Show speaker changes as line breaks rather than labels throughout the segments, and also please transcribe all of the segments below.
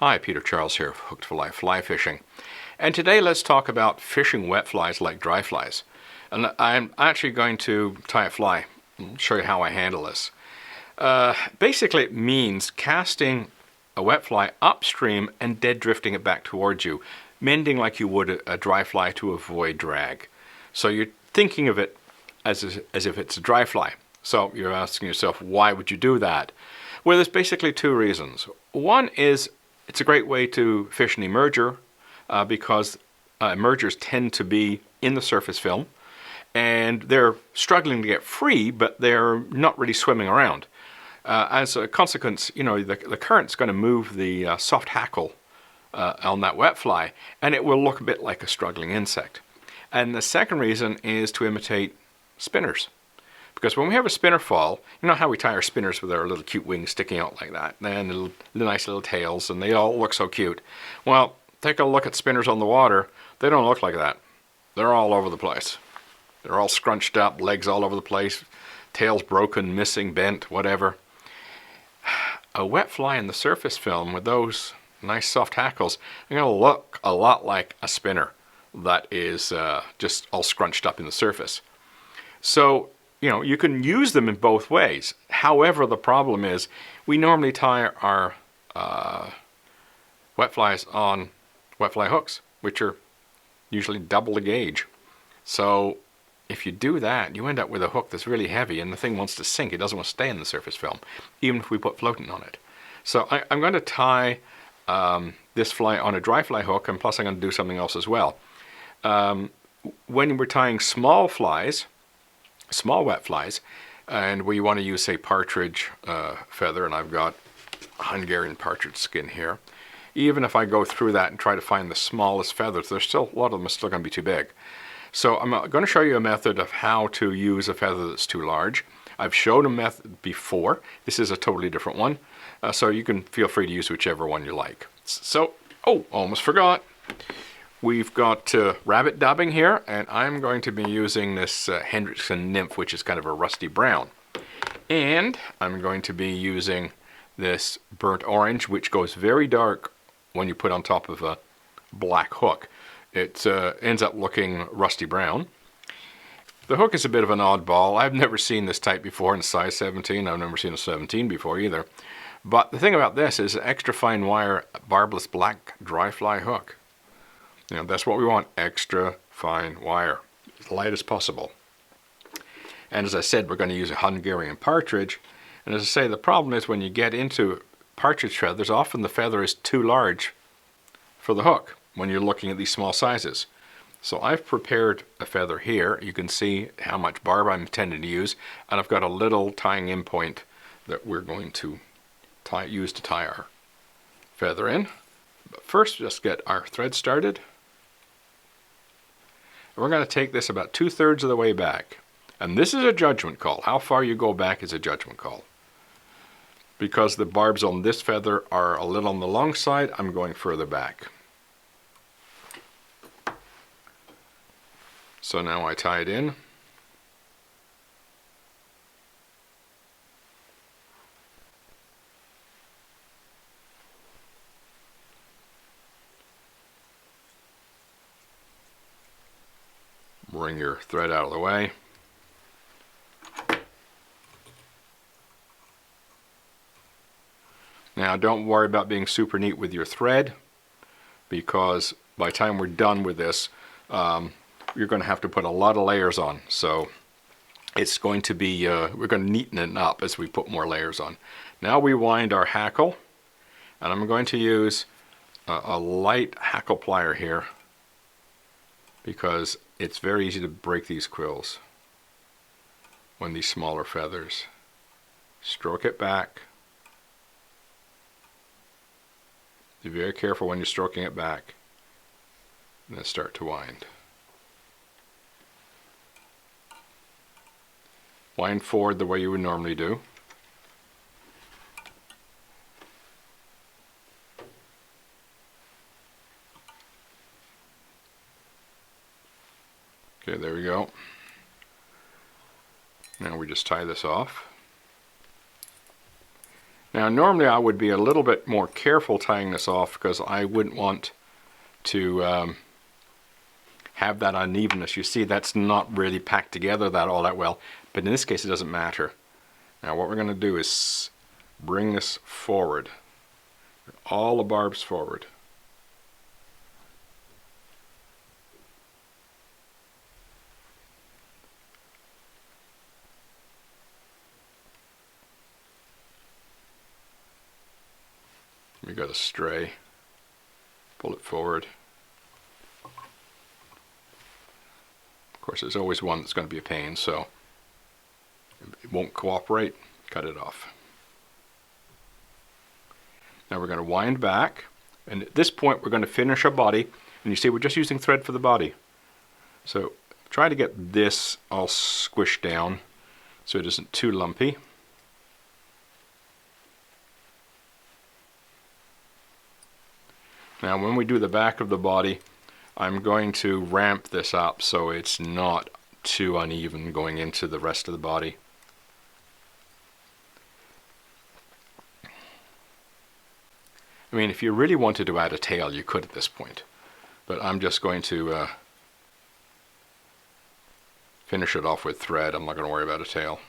Hi, Peter Charles here of Hooked for Life Fly Fishing. And today let's talk about fishing wet flies like dry flies. And I'm actually going to tie a fly and show you how I handle this. Basically it means casting a wet fly upstream and dead drifting it back towards you, mending like you would a dry fly to avoid drag. So you're thinking of it as if it's a dry fly. So you're asking yourself, why would you do that? Well, there's basically two reasons. One is it's a great way to fish an emerger because emergers tend to be in the surface film and they're struggling to get free, but they're not really swimming around. As a consequence, the current's going to move the soft hackle on that wet fly, and it will look a bit like a struggling insect. And the second reason is to imitate spinners. Because when we have a spinner fall, you know how we tie our spinners with our little cute wings sticking out like that, and the nice little tails, and they all look so cute. Well, take a look at spinners on the water. They don't look like that. They're all over the place. They're all scrunched up, legs all over the place, tails broken, missing, bent, whatever. A wet fly in the surface film with those nice soft hackles are going to look a lot like a spinner that is just all scrunched up in the surface. So, you can use them in both ways. However, the problem is we normally tie our wet flies on wet fly hooks, which are usually double the gauge. So if you do that, you end up with a hook that's really heavy and the thing wants to sink. It doesn't want to stay in the surface film, even if we put floating on it. So I'm going to tie this fly on a dry fly hook, and plus I'm going to do something else as well. When we're tying small wet flies, and we want to use, say, partridge feather, and I've got Hungarian partridge skin here. Even if I go through that and try to find the smallest feathers, a lot of them are still going to be too big. So I'm going to show you a method of how to use a feather that's too large. I've shown a method before. This is a totally different one, so you can feel free to use whichever one you like. So, almost forgot. We've got rabbit dubbing here, and I'm going to be using this Hendrickson Nymph, which is kind of a rusty brown. And I'm going to be using this burnt orange, which goes very dark when you put on top of a black hook. It ends up looking rusty brown. The hook is a bit of an oddball. I've never seen this type before in size 17. I've never seen a 17 before either. But the thing about this is an extra fine wire barbless black dry fly hook. That's what we want, extra fine wire, as light as possible. And as I said, we're going to use a Hungarian partridge. And as I say, the problem is when you get into partridge feathers, often the feather is too large for the hook when you're looking at these small sizes. So I've prepared a feather here. You can see how much barb I'm intending to use. And I've got a little tying in point that we're going to use to tie our feather in. But first, just get our thread started. We're going to take this about 2/3 of the way back. And this is a judgment call. How far you go back is a judgment call. Because the barbs on this feather are a little on the long side, I'm going further back. So now I tie it in. Bring your thread out of the way. Now don't worry about being super neat with your thread, because by the time we're done with this, you're going to have to put a lot of layers on. So it's going to be, we're going to neaten it up as we put more layers on. Now we wind our hackle, and I'm going to use a light hackle plier here, because it's very easy to break these quills when these smaller feathers. Stroke it back. Be very careful when you're stroking it back, and then start to wind. Wind forward the way you would normally do. Okay, there we go. Now we just tie this off. Now normally I would be a little bit more careful tying this off because I wouldn't want to have that unevenness. You see, that's not really packed together all that well, but in this case it doesn't matter. Now what we're going to do is bring this forward, all the barbs forward. We got a stray, pull it forward. Of course, there's always one that's going to be a pain, so it won't cooperate, cut it off. Now we're going to wind back, and at this point we're going to finish our body, and you see we're just using thread for the body. So try to get this all squished down so it isn't too lumpy. Now when we do the back of the body, I'm going to ramp this up so it's not too uneven going into the rest of the body. I mean, if you really wanted to add a tail, you could at this point, but I'm just going to finish it off with thread. I'm not going to worry about a tail.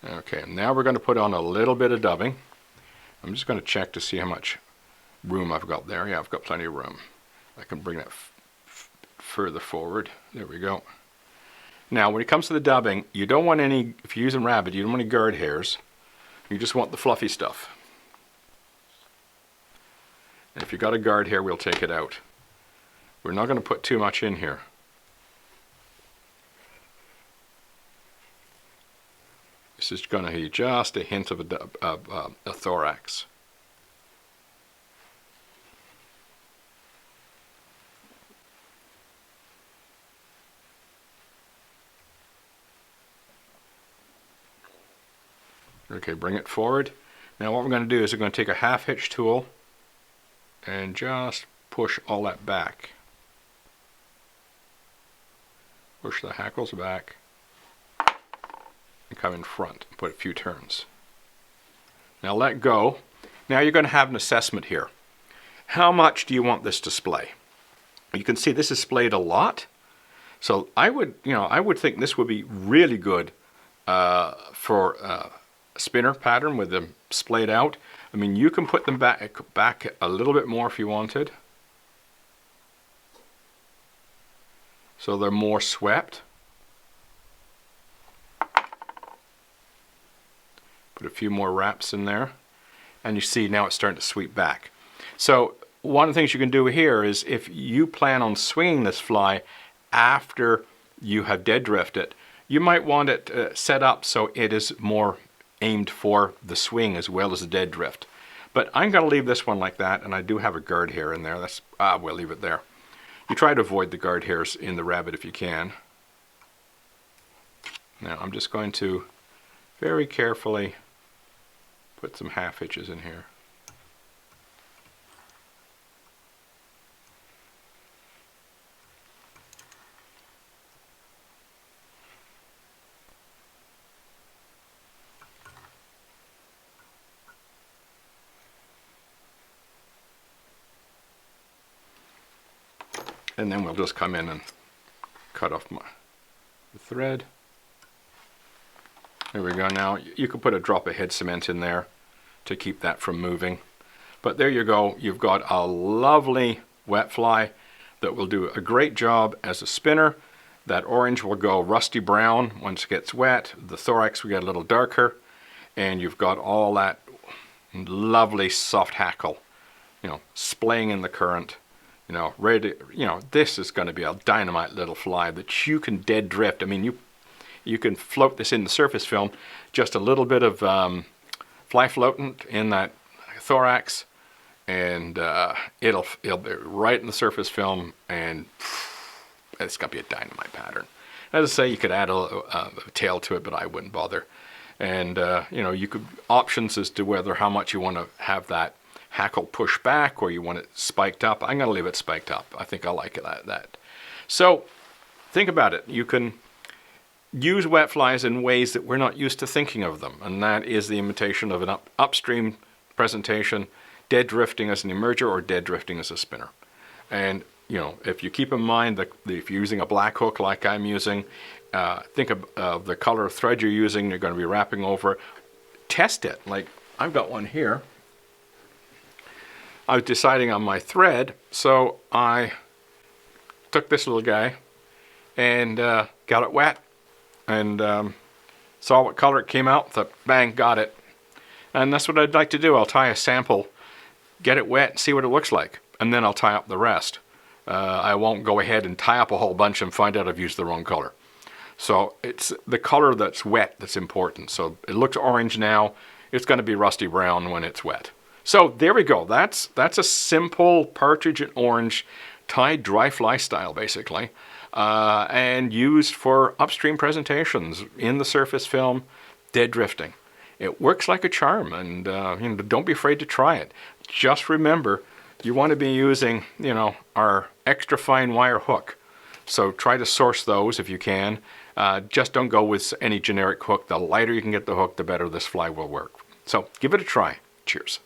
Okay, now we're going to put on a little bit of dubbing. I'm just going to check to see how much room I've got there. Yeah, I've got plenty of room. I can bring that further forward. There we go. Now when it comes to the dubbing, you don't want any, if you're using rabbit, you don't want any guard hairs. You just want the fluffy stuff. And if you've got a guard hair, we'll take it out. We're not going to put too much in here. This is going to be just a hint of a thorax. Okay, bring it forward. Now what we're going to do is we're going to take a half hitch tool and just push all that back. Push the hackles back and come in front and put a few turns. Now let go. Now you're going to have an assessment here. How much do you want this to splay? You can see this is splayed a lot. So I would think this would be really good for a spinner pattern with them splayed out. I mean, you can put them back a little bit more if you wanted, so they're more swept. Put a few more wraps in there, and you see now it's starting to sweep back. So one of the things you can do here is, if you plan on swinging this fly after you have dead drift it, you might want it set up so it is more aimed for the swing as well as the dead drift. But I'm going to leave this one like that, and I do have a guard hair in there. We'll leave it there. You try to avoid the guard hairs in the rabbit if you can. Now I'm just going to very carefully put some half hitches in here. And then we'll just come in and cut off the thread. There we go. Now you could put a drop of head cement in there to keep that from moving. But there you go. You've got a lovely wet fly that will do a great job as a spinner. That orange will go rusty brown once it gets wet. The thorax will get a little darker. And you've got all that lovely soft hackle, splaying in the current. Ready to, this is going to be a dynamite little fly that you can dead drift. I mean, you can float this in the surface film, just a little bit of fly floatant in that thorax, and it'll be right in the surface film, and it's going to be a dynamite pattern. As I say, you could add a tail to it, but I wouldn't bother. And you could options as to how much you want to have that hackle push back or you want it spiked up. I'm going to leave it spiked up. I think I like it like that. So think about it. You can use wet flies in ways that we're not used to thinking of them, and that is the imitation of an upstream presentation, dead drifting as an emerger or dead drifting as a spinner. And you know, if you keep in mind that if you're using a black hook like I'm using, think of the color of thread you're using, you're going to be wrapping over. Test it. Like I've got one here. I was deciding on my thread, so I took this little guy and got it wet and saw what color it came out. Thought, bang, got it. And that's what I'd like to do. I'll tie a sample, get it wet, see what it looks like, and then I'll tie up the rest. I won't go ahead and tie up a whole bunch and find out I've used the wrong color. So it's the color that's wet that's important. So it looks orange now. It's going to be rusty brown when it's wet. So there we go. That's a simple partridge and orange tied dry fly style, basically, and used for upstream presentations in the surface film, dead drifting. It works like a charm, and you know, don't be afraid to try it. Just remember, you want to be using, you know, our extra fine wire hook. So try to source those if you can. Just don't go with any generic hook. The lighter you can get the hook, the better this fly will work. So give it a try. Cheers.